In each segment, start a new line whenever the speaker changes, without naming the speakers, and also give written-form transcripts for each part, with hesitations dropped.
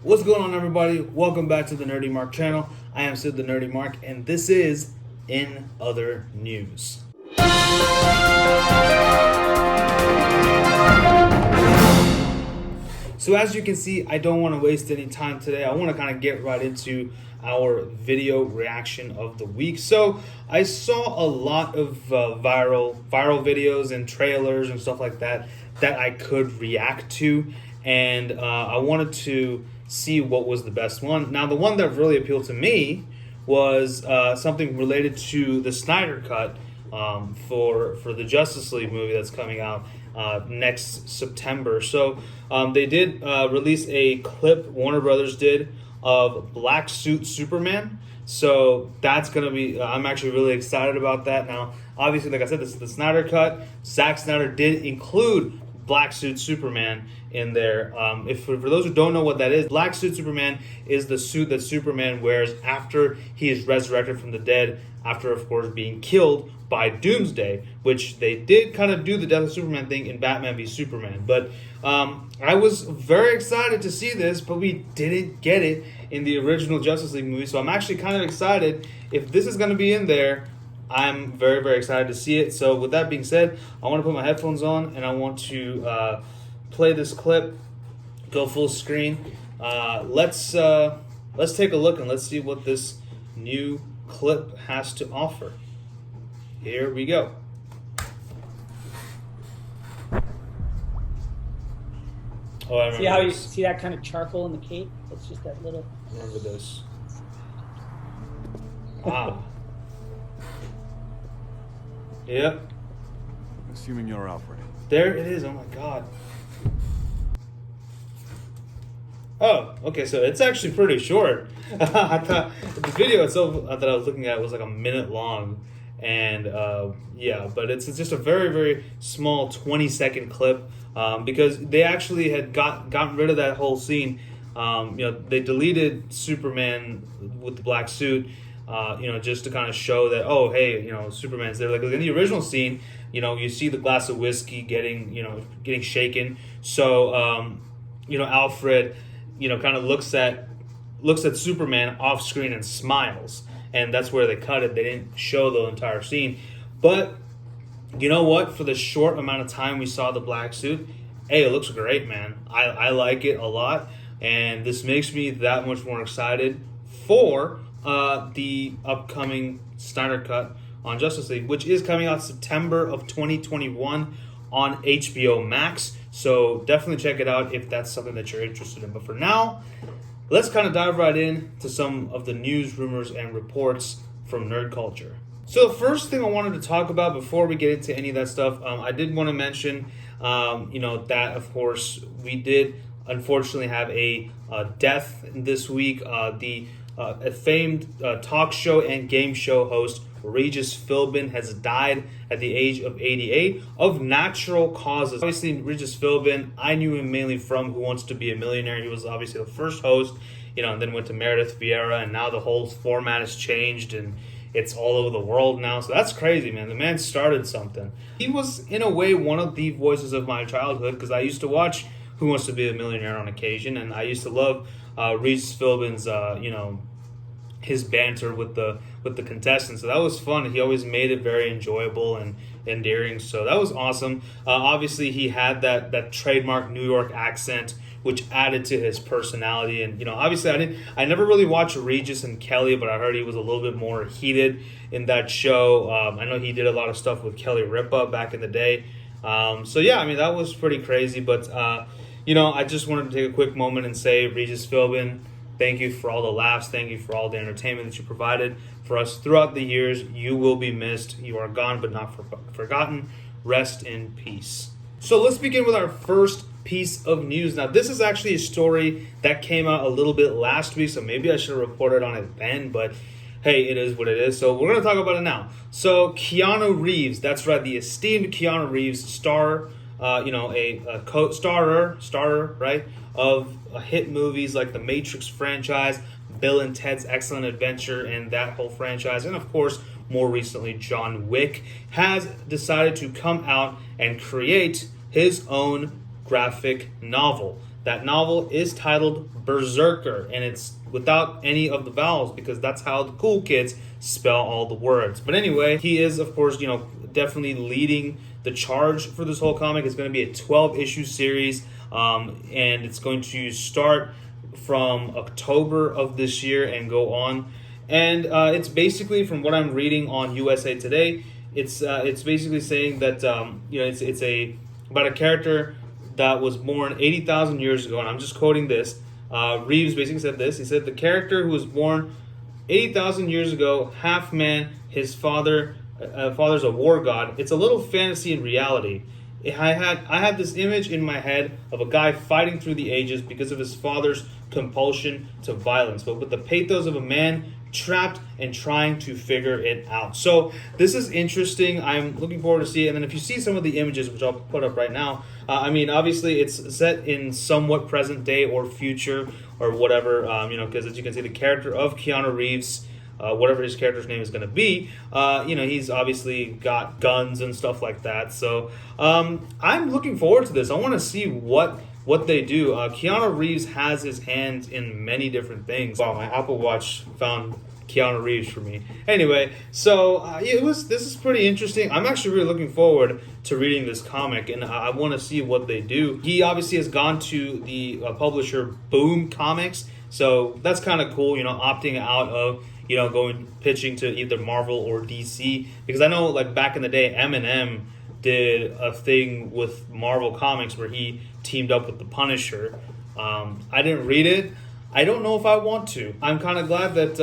What's going on, everybody? Welcome back to the Nerdy Mark channel. I am Sid the Nerdy Mark, and this is In Other News. So as you can see, I don't want to waste any time today. I want to kind of get right into our video reaction of the week. So I saw a lot of viral videos and trailers and stuff like that I could react to, and I wanted to see what was the best one. Now, the one that really appealed to me was something related to the Snyder Cut for the Justice League movie that's coming out next September. So they did release a clip, Warner Brothers did, of Black Suit Superman. So that's going to be, I'm actually really excited about that. Now, obviously, like I said, this is the Snyder Cut. Zack Snyder did include Black Suit Superman in there. If for those who don't know what that is, Black Suit Superman is the suit that Superman wears after he is resurrected from the dead, after, of course, being killed by Doomsday, which they did kind of do the Death of Superman thing in Batman v Superman. But I was very excited to see this, but we didn't get it in the original Justice League movie, so I'm actually kind of excited. If this is going to be in there, I'm very, very excited to see it. So with that being said, I want to put my headphones on and I want to play this clip, go full screen. Let's take a look and let's see what this new clip has to offer. Here we go. Oh, I remember
See how you
this.
see that kind of charcoal in the cape? It's just that little.
Remember this. Wow. Yep.
Assuming you're Alfred.
There it is. Oh my god. Oh, okay, so it's actually pretty short. I thought the video itself that I was looking at was like a minute long. And yeah, but it's just a very, very small 20-second clip because they actually had gotten rid of that whole scene. They deleted Superman with the black suit, just to kind of show that, oh, hey, Superman's there. Like in the original scene, you see the glass of whiskey getting shaken. So, Alfred, kind of looks at Superman off screen and smiles. And that's where they cut it. They didn't show the entire scene. But you know what? For the short amount of time we saw the black suit, hey, it looks great, man. I like it a lot. And this makes me that much more excited for the upcoming Snyder Cut on Justice League, which is coming out September of 2021 on HBO Max. So definitely check it out if that's something that you're interested in. But for now, let's kind of dive right in to some of the news, rumors, and reports from nerd culture. So the first thing I wanted to talk about before we get into any of that stuff, I did want to mention, that, of course, we did unfortunately have a death this week. The famed talk show and game show host Regis Philbin has died at the age of 88 of natural causes. Obviously, Regis Philbin, I knew him mainly from Who Wants to Be a Millionaire. He was obviously the first host, and then went to Meredith Vieira, and now the whole format has changed, and it's all over the world now. So that's crazy, man. The man started something. He was, in a way, one of the voices of my childhood, because I used to watch Who Wants to Be a Millionaire on occasion, and I used to love Regis Philbin's, his banter with the contestants. So that was fun. He always made it very enjoyable and endearing. So that was awesome. Obviously, he had that trademark New York accent, which added to his personality. And obviously, I never really watched Regis and Kelly, but I heard he was a little bit more heated in that show. I know he did a lot of stuff with Kelly Ripa back in the day. So yeah, that was pretty crazy. But I just wanted to take a quick moment and say, Regis Philbin, thank you for all the laughs. Thank you for all the entertainment that you provided for us throughout the years. You will be missed. You are gone, but not forgotten. Rest in peace. So let's begin with our first piece of news. Now, this is actually a story that came out a little bit last week, so maybe I should have reported on it then, but hey, it is what it is. So we're going to talk about it now. So Keanu Reeves, that's right, the esteemed Keanu Reeves, star, a co-starrer, right, of hit movies like the Matrix franchise, Bill and Ted's Excellent Adventure, and that whole franchise, and of course, more recently, John Wick, has decided to come out and create his own graphic novel. That novel is titled Berserker, and it's without any of the vowels because that's how the cool kids spell all the words. But anyway, he is, of course, definitely leading the charge for this whole comic. It's going to be a 12-issue series, and it's going to start from October of this year and go on. And it's basically, from what I'm reading on USA Today, it's basically saying that it's about a character that was born 80,000 years ago, and I'm just quoting this. Reeves basically said this. He said the character who was born 80,000 years ago, half man, his father's a war god. It's a little fantasy and reality. I had this image in my head of a guy fighting through the ages because of his father's compulsion to violence, but with the pathos of a man trapped and trying to figure it out. So this is interesting. I'm looking forward to see it. And then if you see some of the images, which I'll put up right now, obviously it's set in somewhat present day or future or whatever, because as you can see, the character of Keanu Reeves, whatever his character's name is going to be, he's obviously got guns and stuff like that. So I'm looking forward to this. I want to see what they do. Keanu Reeves has his hands in many different things. Wow, my Apple Watch found Keanu Reeves for me. Anyway, so this is pretty interesting. I'm actually really looking forward to reading this comic, and I want to see what they do. He obviously has gone to the publisher Boom Comics, so that's kind of cool, opting out of going pitching to either Marvel or DC, because I know like back in the day Eminem did a thing with Marvel Comics where he teamed up with the Punisher. I didn't read it. I don't know if I want to. I'm kind of glad that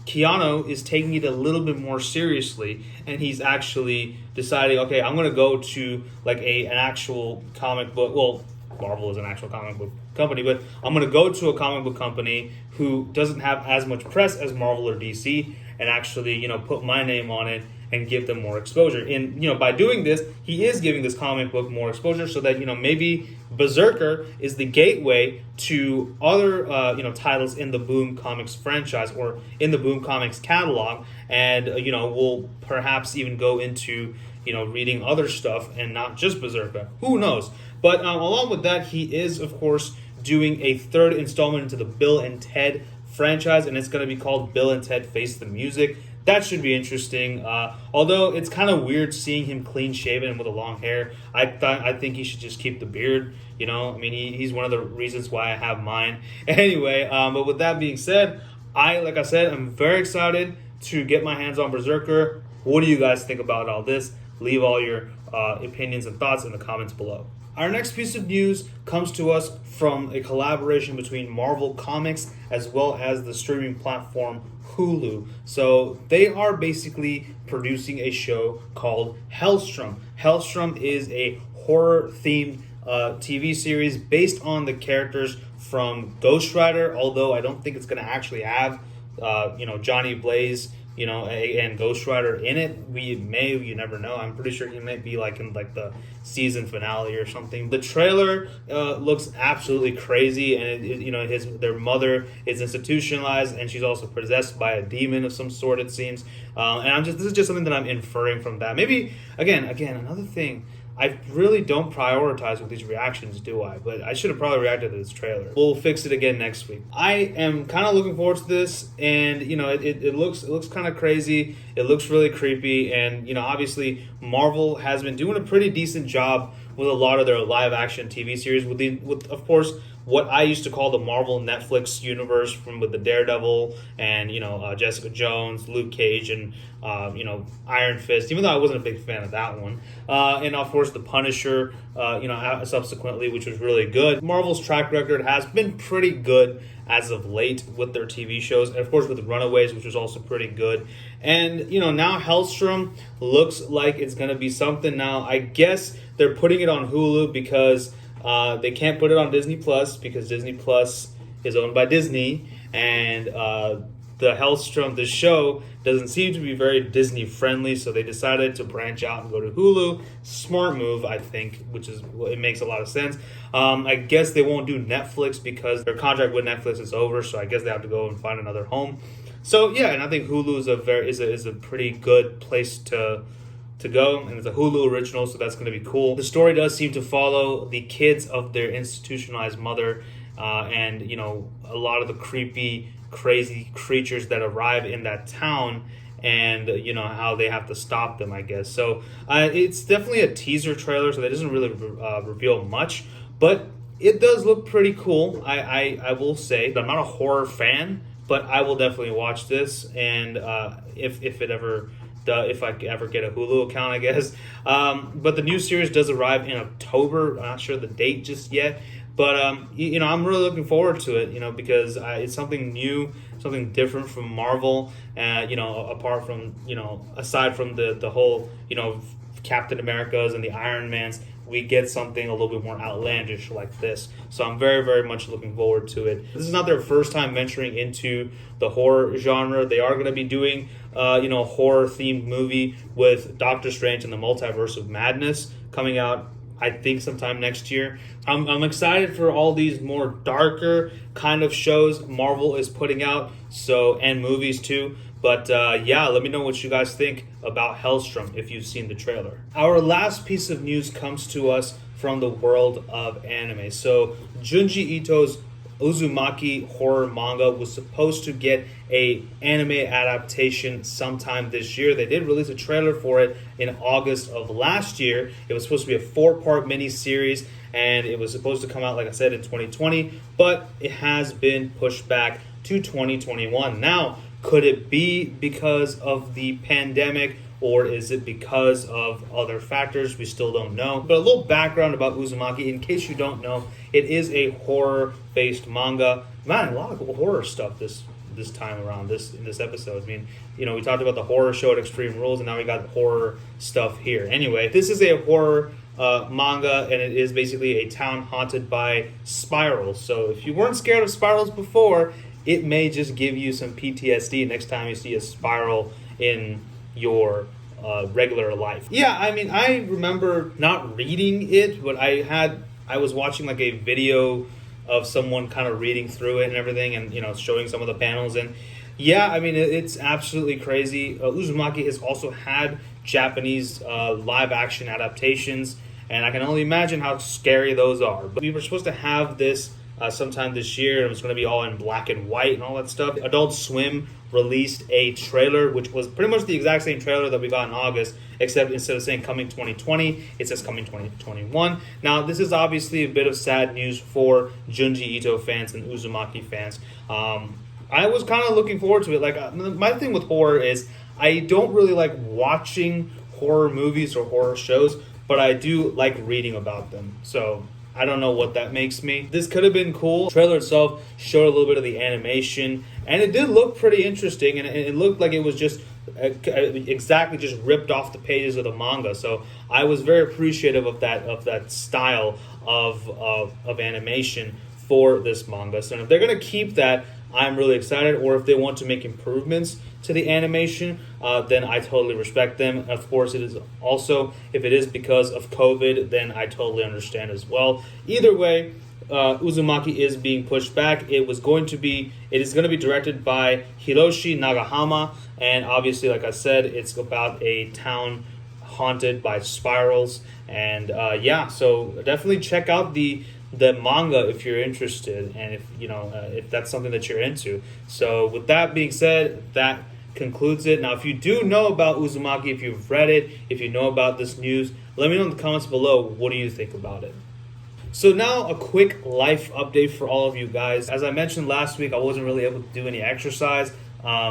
Keanu is taking it a little bit more seriously, and he's actually deciding, okay, I'm going to go to like an actual comic book. Well, Marvel is an actual comic book company, but I'm going to go to a comic book company who doesn't have as much press as Marvel or DC, and actually, put my name on it and give them more exposure. And, by doing this, he is giving this comic book more exposure so that, maybe Berserker is the gateway to other, titles in the Boom Comics franchise or in the Boom Comics catalog. And, we'll perhaps even go into, reading other stuff and not just Berserker. Who knows? But along with that, he is, of course, doing a third installment into the Bill and Ted franchise, and it's going to be called Bill and Ted Face the Music. That should be interesting. Although it's kind of weird seeing him clean shaven and with a long hair. I think he should just keep the beard. He's one of the reasons why I have mine. Anyway, but with that being said, like I said, I'm very excited to get my hands on Berserker. What do you guys think about all this? Leave all your opinions and thoughts in the comments below. Our next piece of news comes to us from a collaboration between Marvel Comics as well as the streaming platform Hulu. So they are basically producing a show called Hellstrom. Hellstrom is a horror-themed TV series based on the characters from Ghost Rider, although I don't think it's going to actually have, Johnny Blaze, and Ghost Rider in it. You never know. I'm pretty sure he might be like in like the season finale or something. The trailer looks absolutely crazy, and their mother is institutionalized, and she's also possessed by a demon of some sort, it seems. And this is just something that I'm inferring from that. Maybe again, another thing. I really don't prioritize with these reactions, do I? But I should have probably reacted to this trailer. We'll fix it again next week. I am kind of looking forward to this, and it looks kind of crazy. It looks really creepy, and obviously Marvel has been doing a pretty decent job with a lot of their live action TV series. With of course what I used to call the Marvel Netflix universe, with the Daredevil and Jessica Jones, Luke Cage, and Iron Fist. Even though I wasn't a big fan of that one, and of course the Punisher, subsequently, which was really good. Marvel's track record has been pretty good as of late with their TV shows, and of course with Runaways, which was also pretty good. And now Hellstrom looks like it's gonna be something. Now I guess they're putting it on Hulu because they can't put it on Disney Plus because Disney Plus is owned by Disney, and the Hellstrom, the show, doesn't seem to be very Disney friendly, so they decided to branch out and go to Hulu. Smart move, I think, it makes a lot of sense. I guess they won't do Netflix because their contract with Netflix is over, so I guess they have to go and find another home. So yeah, and I think Hulu is a pretty good place to to go, and it's a Hulu original, so that's going to be cool. The story does seem to follow the kids of their institutionalized mother, and a lot of the creepy, crazy creatures that arrive in that town, and how they have to stop them, I guess. So it's definitely a teaser trailer, so that doesn't really reveal much, but it does look pretty cool. I will say I'm not a horror fan, but I will definitely watch this, and if I ever get a Hulu account, I guess. But the new series does arrive in October. I'm not sure the date just yet, but I'm really looking forward to it. Because it's something new, something different from Marvel. Apart from aside from the whole Captain Americas and the Iron Mans, we get something a little bit more outlandish like this. So I'm very, very much looking forward to it. This is not their first time venturing into the horror genre. They are going to be doing, a horror-themed movie with Doctor Strange and the Multiverse of Madness coming out, I think, sometime next year. I'm excited for all these more darker kind of shows Marvel is putting out, and movies too. But let me know what you guys think about Hellstrom if you've seen the trailer. Our last piece of news comes to us from the world of anime. So Junji Ito's Uzumaki horror manga was supposed to get a anime adaptation sometime this year. They did release a trailer for it in August of last year. It was supposed to be a 4-part mini-series, and it was supposed to come out, like I said, in 2020, but it has been pushed back to 2021. Now, could it be because of the pandemic, or is it because of other factors? We still don't know. But a little background about Uzumaki, in case you don't know, it is a horror-based manga. Man, a lot of horror stuff this time around in this episode. I mean, we talked about the horror show at Extreme Rules, and now we got horror stuff here. Anyway, this is a horror manga, and it is basically a town haunted by spirals. So if you weren't scared of spirals before, it may just give you some PTSD next time you see a spiral in your regular life. Yeah, I mean, I remember not reading it, but I was watching like a video of someone kind of reading through it and everything, and showing some of the panels, and yeah, I mean, it's absolutely crazy. Uzumaki has also had Japanese live action adaptations, and I can only imagine how scary those are. But we were supposed to have this sometime this year, and it was going to be all in black and white and all that stuff. Adult Swim released a trailer, which was pretty much the exact same trailer that we got in August, except instead of saying coming 2020, it says coming 2021. Now, this is obviously a bit of sad news for Junji Ito fans and Uzumaki fans. I was kind of looking forward to it. Like, my thing with horror is I don't really like watching horror movies or horror shows, but I do like reading about them. So I don't know what that makes me. This could have been cool. The trailer itself showed a little bit of the animation, and it did look pretty interesting, and it looked like it was just exactly just ripped off the pages of the manga. So I was very appreciative of that style of animation for this manga. So if they're going to keep that, I'm really excited. Or if they want to make improvements to the animation, then I totally respect them. Of course, it is also, if it is because of COVID, then I totally understand as well. Either way, Uzumaki is being pushed back. It is going to be directed by Hiroshi Nagahama, and obviously, like I said, it's about a town haunted by spirals. And so definitely check out the manga if you're interested, and if that's something that you're into. So with that being said, that concludes it. Now, if you do know about Uzumaki, if you've read it, if you know about this news, let me know in the comments below, what do you think about it? So now a quick life update for all of you guys. As I mentioned last week, I wasn't really able to do any exercise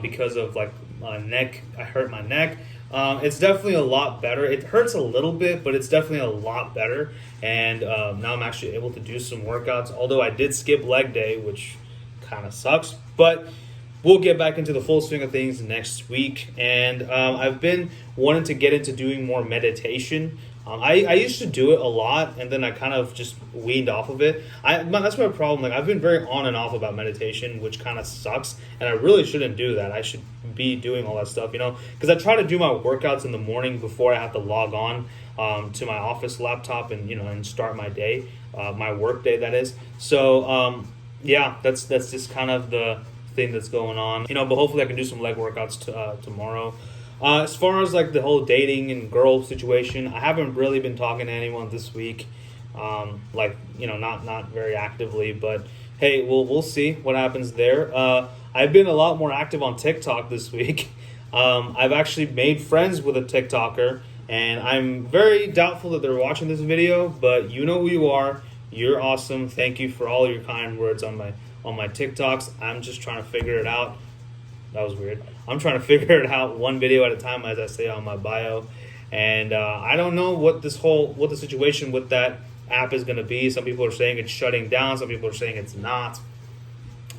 because of my neck. I hurt my neck. It's definitely a lot better. It hurts a little bit, but it's definitely a lot better. And now I'm actually able to do some workouts, although I did skip leg day, which kind of sucks. But we'll get back into the full swing of things next week. And I've been wanting to get into doing more meditation. I used to do it a lot, and then I kind of just weaned off of it. That's my problem. Like, I've been very on and off about meditation, which kind of sucks, and I really shouldn't do that. I should be doing all that stuff, because I try to do my workouts in the morning before I have to log on to my office laptop and start my day, my work day, that is. So that's just kind of the thing that's going on. But hopefully I can do some leg workouts tomorrow. As far as like the whole dating and girl situation, I haven't really been talking to anyone this week. Not very actively, but hey, we'll see what happens there. I've been a lot more active on TikTok this week. I've actually made friends with a TikToker, and I'm very doubtful that they're watching this video, but you know who you are. You're awesome. Thank you for all your kind words on my TikToks. I'm just trying to figure it out. That was weird. I'm trying to figure it out one video at a time, as I say on my bio. And I don't know what the situation with that app is going to be. Some people are saying it's shutting down. Some people are saying it's not.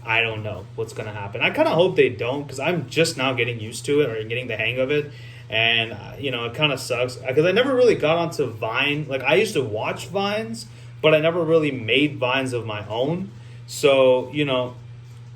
I don't know what's going to happen. I kind of hope they don't, because I'm just now getting used to it or getting the hang of it. And, it kind of sucks. Because I never really got onto Vine. Like, I used to watch Vines, but I never really made Vines of my own. So,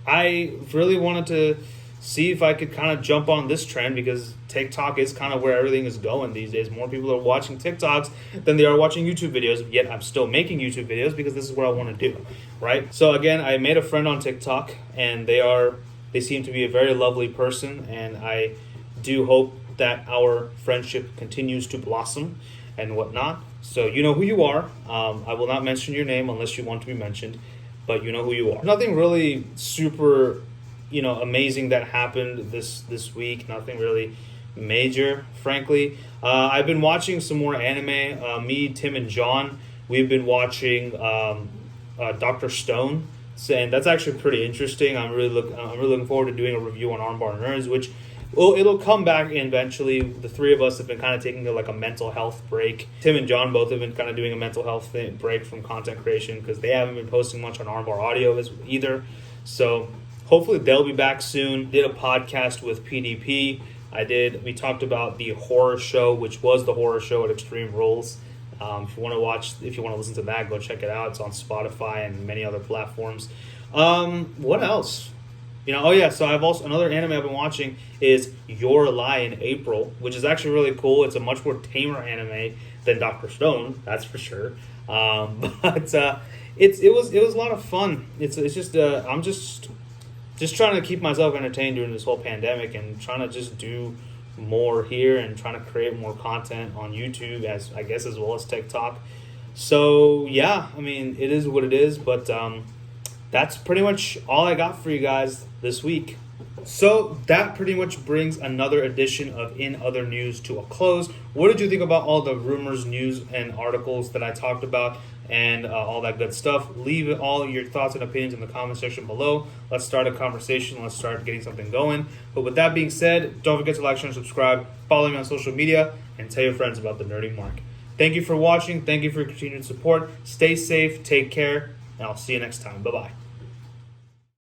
I really wanted to see if I could kind of jump on this trend, because TikTok is kind of where everything is going these days. More people are watching TikToks than they are watching YouTube videos, yet I'm still making YouTube videos because this is what I want to do, right? So again, I made a friend on TikTok, and they seem to be a very lovely person, and I do hope that our friendship continues to blossom and whatnot. So you know who you are. I will not mention your name unless you want to be mentioned, but you know who you are. Nothing really super amazing that happened this week. Nothing really major, frankly. I've been watching some more anime. Me, Tim, and John, we've been watching Dr. Stone, and that's actually pretty interesting. I'm really looking forward to doing a review on Armbar Nerds, which it'll come back eventually. The three of us have been kind of taking a mental health break. Tim and John both have been kind of doing a mental health break from content creation, because they haven't been posting much on Armbar Audio either. So hopefully they'll be back soon. Did a podcast with PDP. We talked about the horror show, which was the horror show at Extreme Rules. If you want to listen to that, go check it out. It's on Spotify and many other platforms. What else? So I've also, another anime I've been watching is Your Lie in April, which is actually really cool. It's a much more tamer anime than Dr. Stone, that's for sure. But it was a lot of fun. It's just I'm just trying to keep myself entertained during this whole pandemic, and trying to just do more here, and trying to create more content on YouTube, as well as TikTok. So yeah, it is what it is, but that's pretty much all I got for you guys this week. So that pretty much brings another edition of In Other News to a close. What did you think about all the rumors, news, and articles that I talked about, and all that good stuff? Leave all your thoughts and opinions in the comment section below. Let's start a conversation. Let's start getting something going. But with that being said, don't forget to like, share, and subscribe. Follow me on social media, and tell your friends about the Nerdy Mark. Thank you for watching. Thank you for your continued support. Stay safe. Take care. And I'll see you next time. Bye-bye.